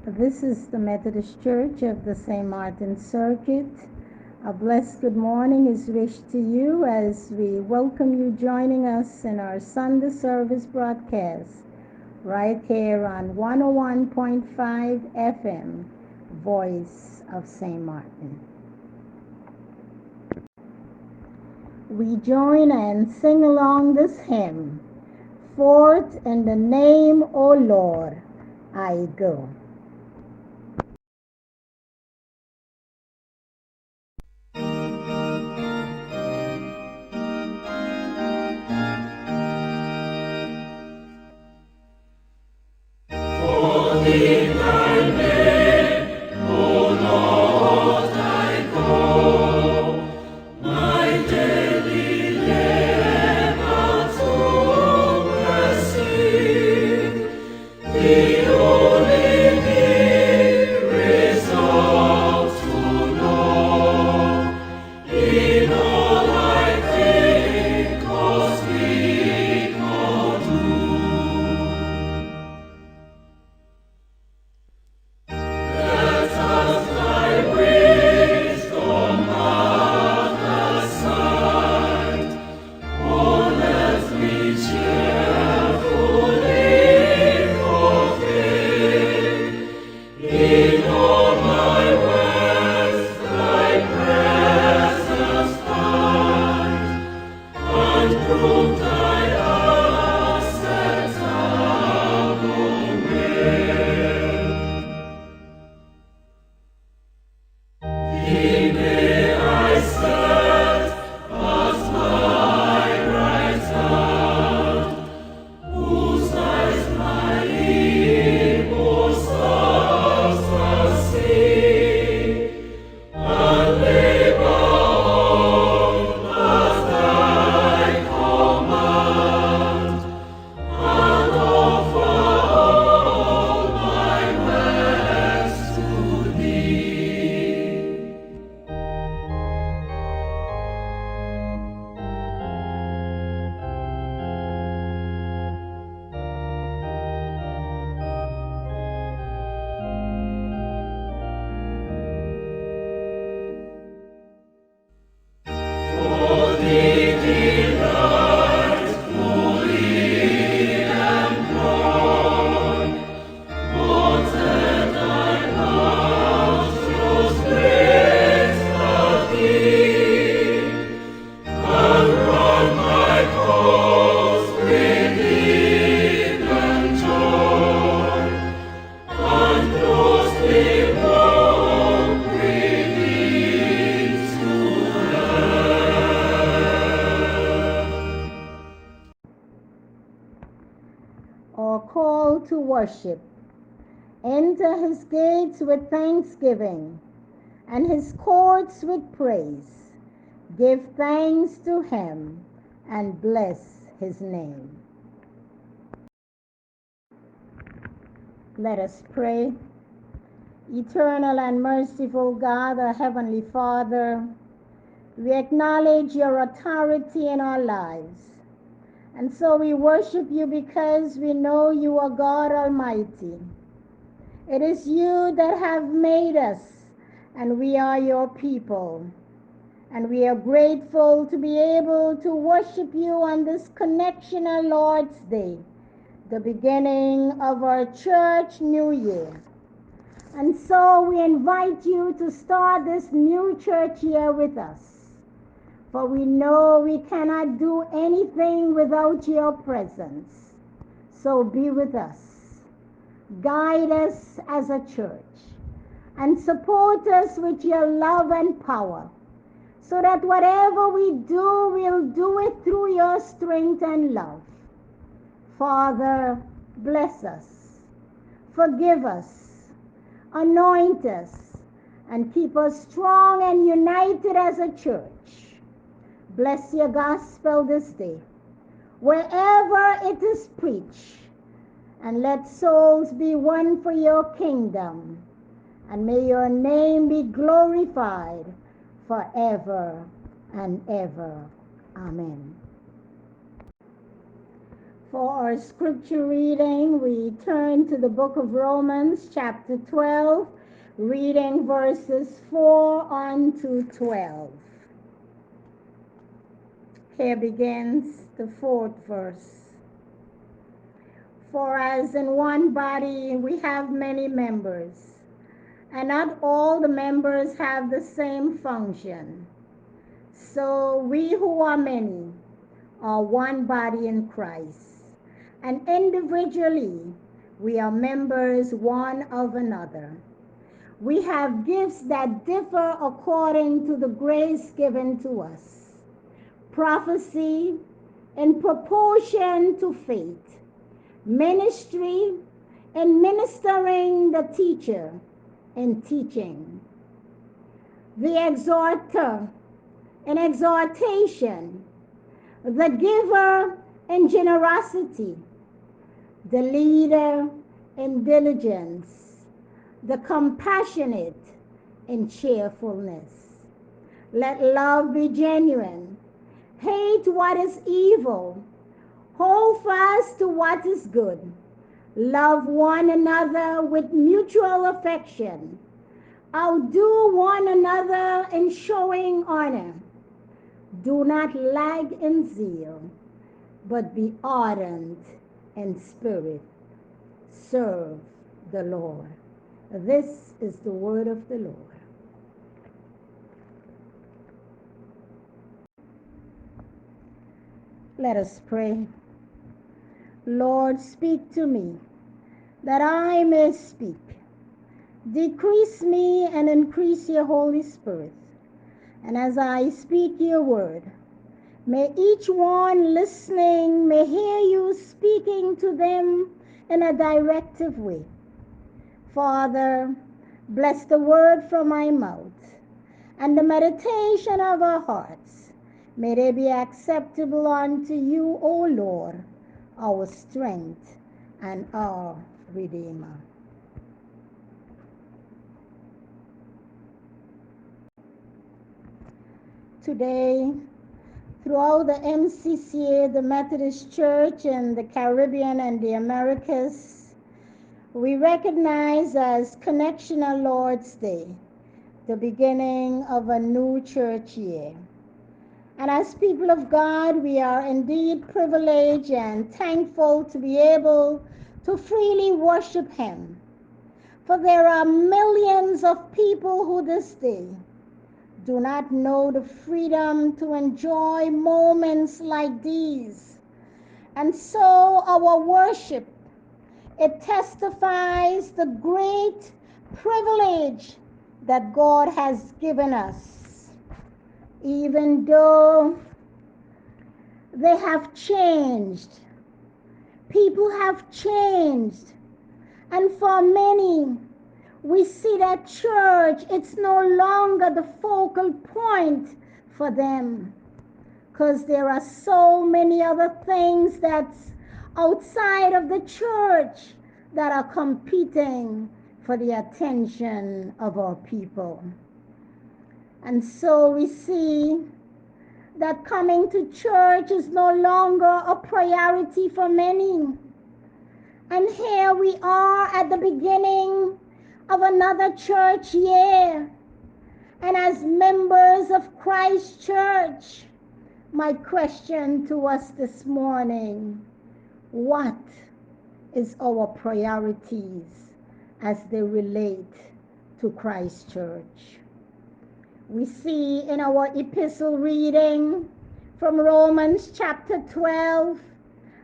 This is the Methodist Church of the St. Martin Circuit. A blessed good morning is wished to you as we welcome you joining us in our Sunday service broadcast right here on 101.5 FM, Voice of St. Martin. We join and sing along this hymn, Forth in the name, O Lord, I go. Worship. Enter his gates with thanksgiving and his courts with praise. Give thanks to him and bless his name. Let us pray. Eternal and merciful God, our Heavenly Father, we acknowledge your authority in our lives. And so we worship you because we know you are God Almighty. It is you that have made us, and we are your people. And we are grateful to be able to worship you on this Connectional Lord's Day, the beginning of our church new year. And so we invite you to start this new church year with us. For we know we cannot do anything without your presence. So be with us. Guide us as a church. And support us with your love and power. So that whatever we do, we'll do it through your strength and love. Father, bless us. Forgive us. Anoint us. And keep us strong and united as a church. Bless your gospel this day, wherever it is preached, and let souls be won for your kingdom, and may your name be glorified forever and ever. Amen. For our scripture reading, we turn to the book of Romans, chapter 12, reading verses 4 on to 12. Here begins the fourth verse. For as in one body we have many members, and not all the members have the same function. So we who are many are one body in Christ, and individually we are members one of another. We have gifts that differ according to the grace given to us. Prophecy in proportion to faith, ministry in ministering, the teacher in teaching, the exhorter in exhortation, the giver in generosity, the leader in diligence, the compassionate in cheerfulness. Let love be genuine. Hate what is evil. Hold fast to what is good. Love one another with mutual affection. Outdo one another in showing honor. Do not lag in zeal, but be ardent in spirit. Serve the Lord. This is the word of the Lord. Let us pray. Lord, speak to me, that I may speak. Decrease me and increase your Holy Spirit. And as I speak your word, may each one listening may hear you speaking to them in a directive way. Father, bless the word from my mouth and the meditation of our hearts. May they be acceptable unto you, O Lord, our strength and our Redeemer. Today, throughout the MCCA, the Methodist Church in the Caribbean and the Americas, we recognize as Connectional Lord's Day, the beginning of a new church year. And as people of God, we are indeed privileged and thankful to be able to freely worship Him. For there are millions of people who this day do not know the freedom to enjoy moments like these. And so our worship, it testifies the great privilege that God has given us. Even though they have changed, people have changed, and for many, we see that church, it's no longer the focal point for them, because there are so many other things that's outside of the church that are competing for the attention of our people. And so we see that coming to church is no longer a priority for many. And here we are at the beginning of another church year. And as members of Christ Church, my question to us this morning, what is our priorities as they relate to Christ Church? We see in our epistle reading from Romans chapter 12,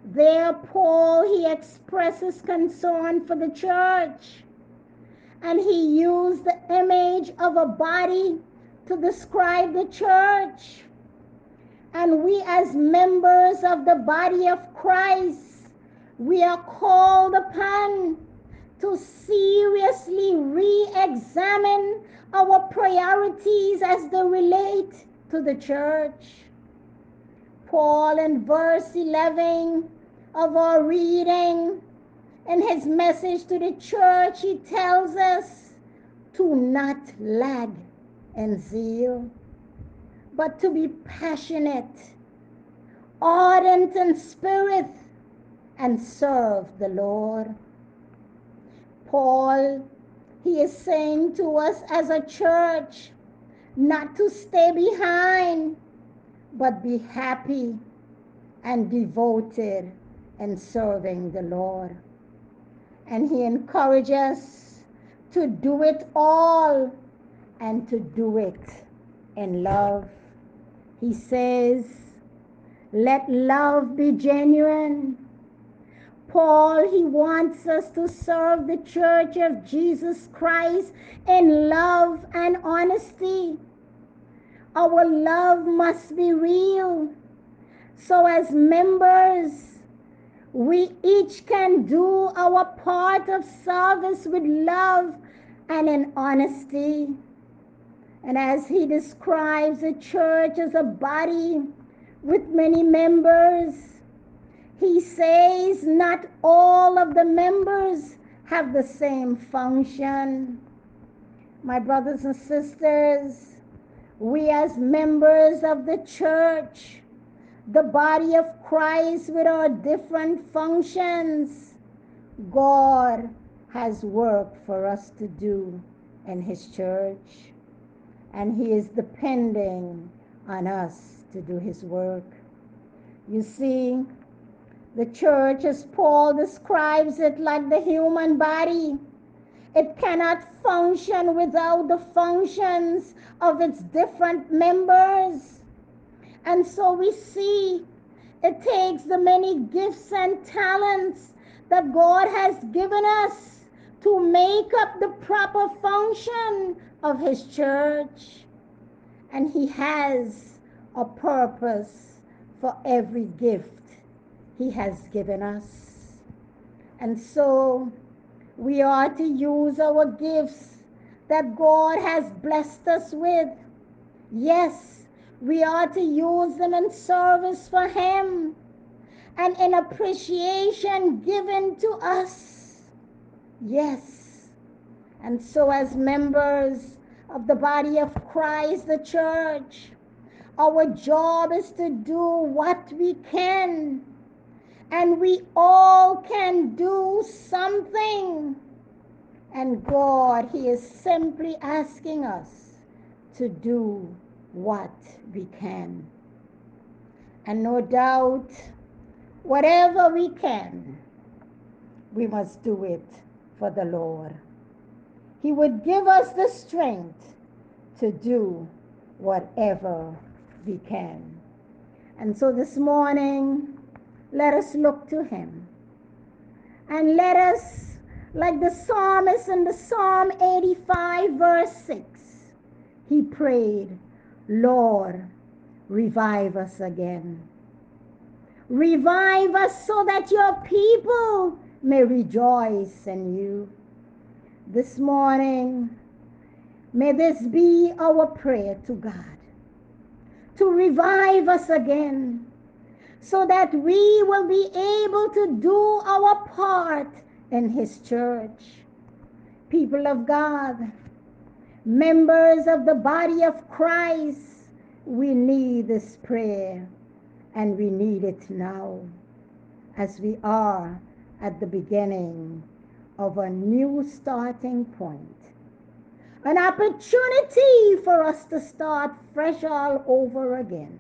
there Paul, he expresses concern for the church. And he used the image of a body to describe the church. And we as members of the body of Christ, we are called upon to seriously re-examine our priorities as they relate to the church. Paul in verse 11 of our reading, in his message to the church, he tells us to not lag in zeal, but to be passionate, ardent in spirit, and serve the Lord. Paul, he is saying to us as a church not to stay behind, but be happy and devoted in serving the Lord. And he encourages us to do it all and to do it in love. He says, let love be genuine. Paul, he wants us to serve the church of Jesus Christ in love and honesty. Our love must be real. So as members, we each can do our part of service with love and in honesty. And as he describes the church as a body with many members, he says not all of the members have the same function. My brothers and sisters, we as members of the church, the body of Christ with our different functions, God has work for us to do in his church. And he is depending on us to do his work. You see, the church, as Paul describes it, like the human body, it cannot function without the functions of its different members. And so we see it takes the many gifts and talents that God has given us to make up the proper function of his church. And he has a purpose for every gift he has given us. And so we are to use our gifts that God has blessed us with. Yes, we are to use them in service for him and in appreciation given to us. Yes. And so as members of the body of Christ, the church, our job is to do what we can. And we all can do something. And God, he is simply asking us to do what we can. And no doubt, whatever we can, we must do it for the Lord. He would give us the strength to do whatever we can. And so this morning, let us look to him. And let us, like the psalmist in the Psalm 85, verse 6, he prayed, Lord, revive us again. Revive us so that your people may rejoice in you. This morning, may this be our prayer to God, to revive us again, so that we will be able to do our part in his church. People of God, members of the body of Christ, we need this prayer, and we need it now, as we are at the beginning of a new starting point. An opportunity for us to start fresh all over again.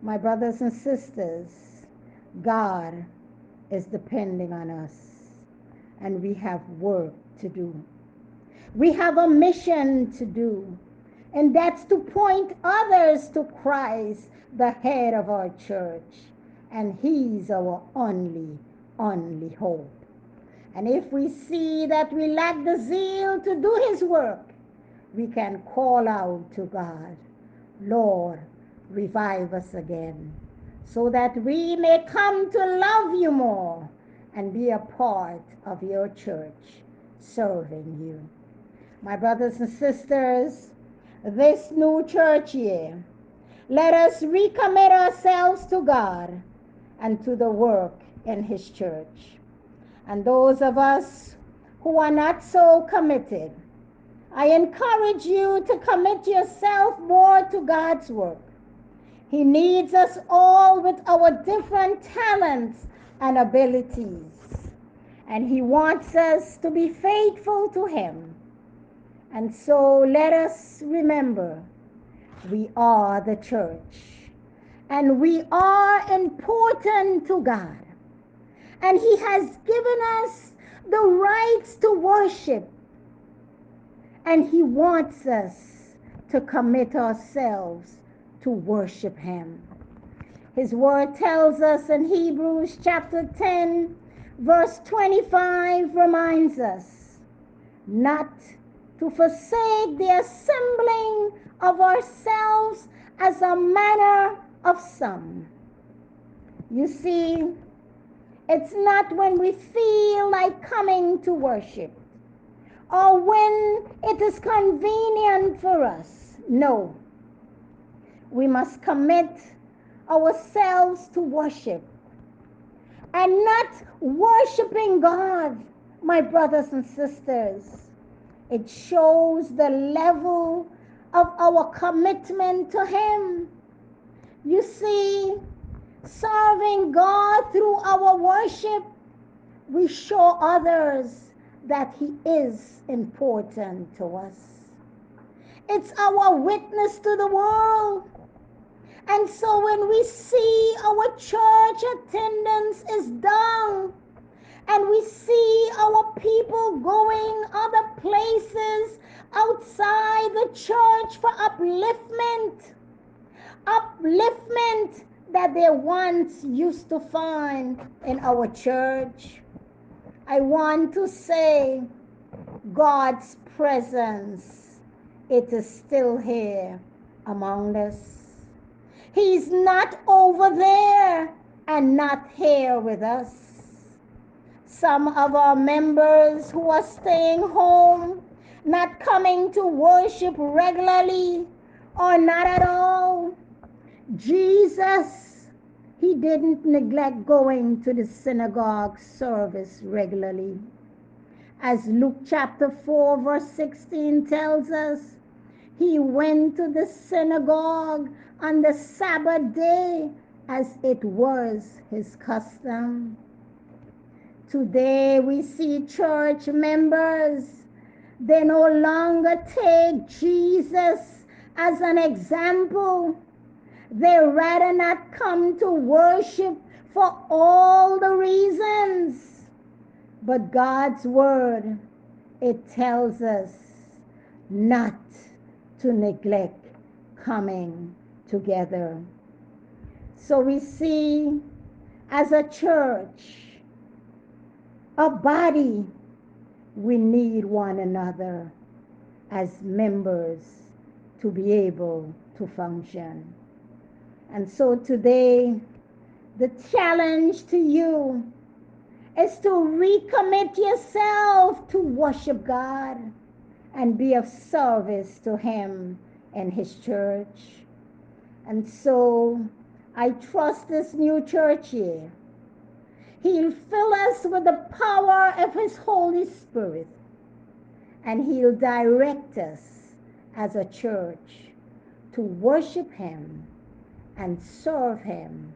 My brothers and sisters, God is depending on us, and we have work to do. We have a mission to do, and that's to point others to Christ, the head of our church, and he's our only hope. And if we see that we lack the zeal to do his work, we can call out to God, Lord, revive us again, so that we may come to love you more and be a part of your church, serving you. My brothers and sisters, this new church year, let us recommit ourselves to God and to the work in his church. And those of us who are not so committed, I encourage you to commit yourself more to God's work. He needs us all with our different talents and abilities. And He wants us to be faithful to Him. And so let us remember, we are the church. And we are important to God. And He has given us the rights to worship. And He wants us to commit ourselves to worship Him. His word tells us in Hebrews chapter 10, verse 25 reminds us not to forsake the assembling of ourselves as a manner of some. You see, it's not when we feel like coming to worship or when it is convenient for us. No, we must commit ourselves to worship. And not worshiping God, my brothers and sisters, it shows the level of our commitment to Him. You see, serving God through our worship, we show others that He is important to us. It's our witness to the world. And so when we see our church attendance is down, and we see our people going other places outside the church for upliftment that they once used to find in our church, I want to say God's presence, it is still here among us. He's not over there and not here with us. Some of our members who are staying home, not coming to worship regularly or not at all. Jesus, He didn't neglect going to the synagogue service regularly. As Luke chapter 4 verse 16 tells us, He went to the synagogue on the Sabbath day as it was His custom. Today we see church members, they no longer take Jesus as an example. They rather not come to worship for all the reasons. But God's word, it tells us not to neglect coming together. So we see as a church, a body, we need one another as members to be able to function. And so today, the challenge to you is to recommit yourself to worship God and be of service to Him and His church. And so I trust this new church year, He'll fill us with the power of His Holy Spirit, and He'll direct us as a church to worship Him and serve Him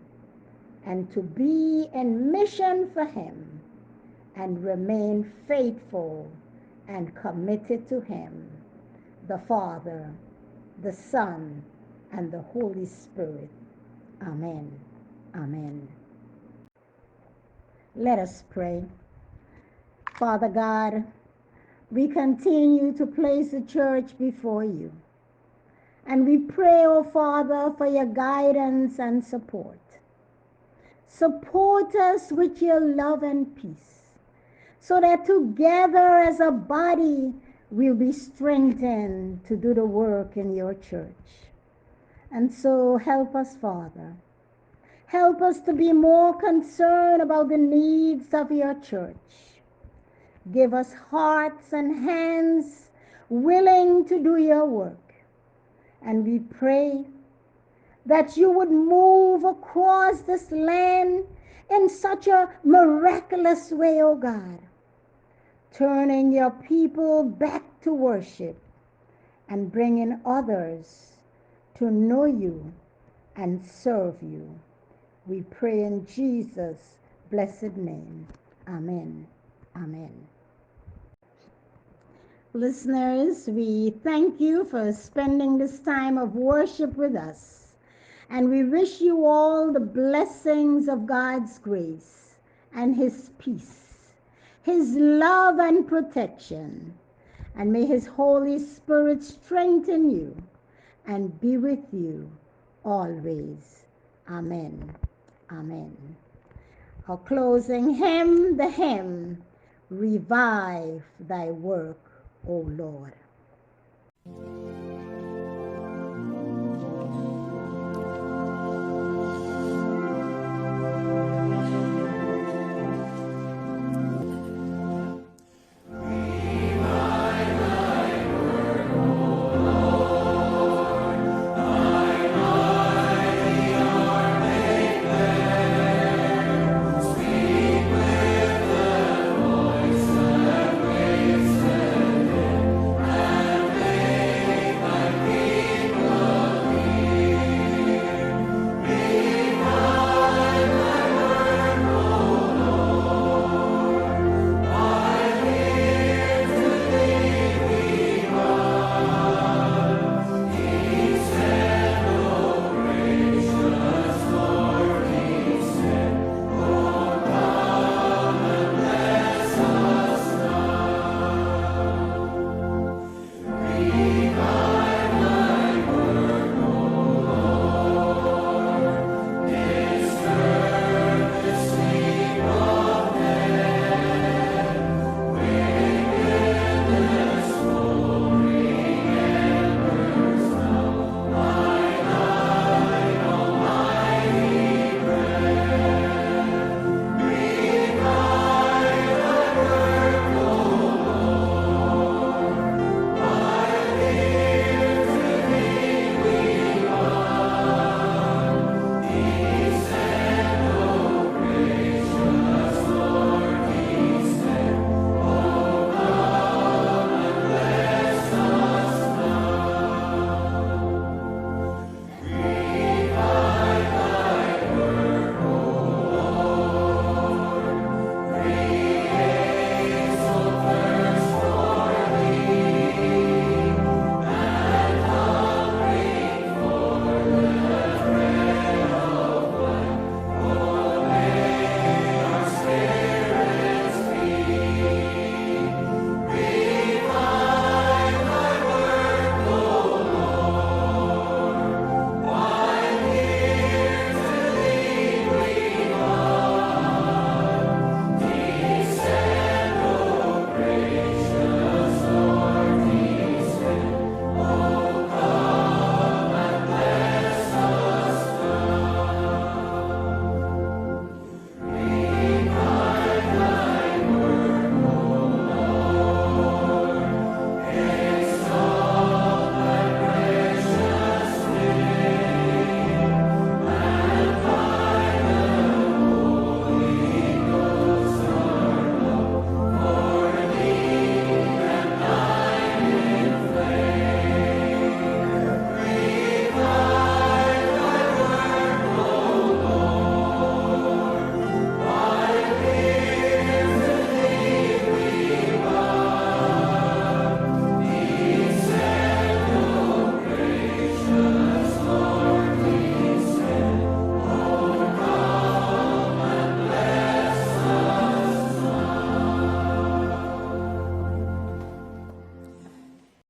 and to be in mission for Him and remain faithful and committed to Him, the Father, the Son, and the Holy Spirit. Amen. Amen. Let us pray. Father God, we continue to place the church before You. And we pray, oh Father, for Your guidance and support. Support us with Your love and peace, so that together as a body we'll be strengthened to do the work in Your church. And so help us, Father. Help us to be more concerned about the needs of Your church. Give us hearts and hands willing to do Your work. And we pray that You would move across this land in such a miraculous way, oh God, turning Your people back to worship and bringing others to know You and serve You. We pray in Jesus' blessed name. Amen. Amen. Listeners, we thank you for spending this time of worship with us. And we wish you all the blessings of God's grace and His peace, His love and protection. And may His Holy Spirit strengthen you and be with you always. Amen. Amen. Our closing hymn, the hymn, Revive Thy Work, O Lord.